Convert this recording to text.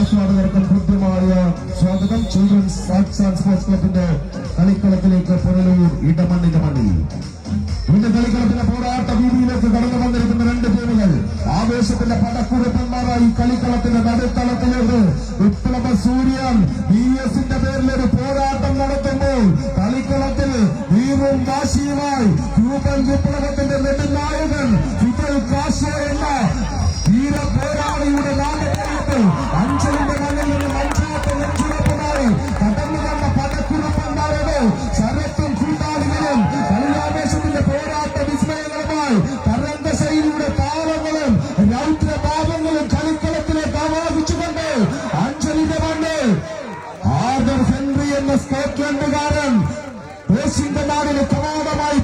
ആസ്വാദകർക്കും കൃത്യമായ സ്വാഗതം. Children's arts and sports ക്ലബിന്റെ കളിക്കളത്തിലേക്ക് പുനലൂർ ഇടമണ്ണിന്റെ മണ്ണിൽ ഇന്ന് കളിക്കളത്തിന്റെ പോരാട്ട വീതിയിലേക്ക് കടന്നു വന്നിരിക്കുന്ന രണ്ട് ടീമുകൾ ആവേശത്തിന്റെ പടക്കുറിപ്പന്മാരായി കളിക്കളത്തിന്റെ നടുത്തളത്തിലേക്ക് വിപ്ലവ സൂര്യൻ VS-ന്റെ പേരിൽ ഒരു പോരാട്ടം നടത്തുമ്പോൾ കളിക്കളത്തിൽ വീറും വാശിയുമായി ക്യൂബൻ വിപ്ലവത്തിന്റെ നെടുനായകൻ ഫിദൽ കാസ്ട്രോ എന്ന വീര പോരാളിയുടെ നാമത്തിൽ അഞ്ചലിന്റെ മണ്ണിൽ നിന്ന് മഞ്ചാത്ത നെഞ്ചുറപ്പുമായി കടന്നു വന്ന പടക്കുറിപ്പന്മാരുടെ ശരത്തും കൂട്ടാളികളും കളിയാവേശത്തിന്റെ പോരാട്ട വിസ്മയങ്ങളുമായി തരംഗ ശൈലിയുടെ താളങ്ങളും രൗദ്രഭാവങ്ങളും കളിക്കളത്തിലേക്ക് ആവാഹിച്ചുകൊണ്ട് അഞ്ചലിന്റെ മണ്ണ് ആർദർ ഹെൻറി എന്ന സ്കോട്ട്ലൻഡുകാരൻ പേശിന്റെ നാടിന് പ്രമാദമായി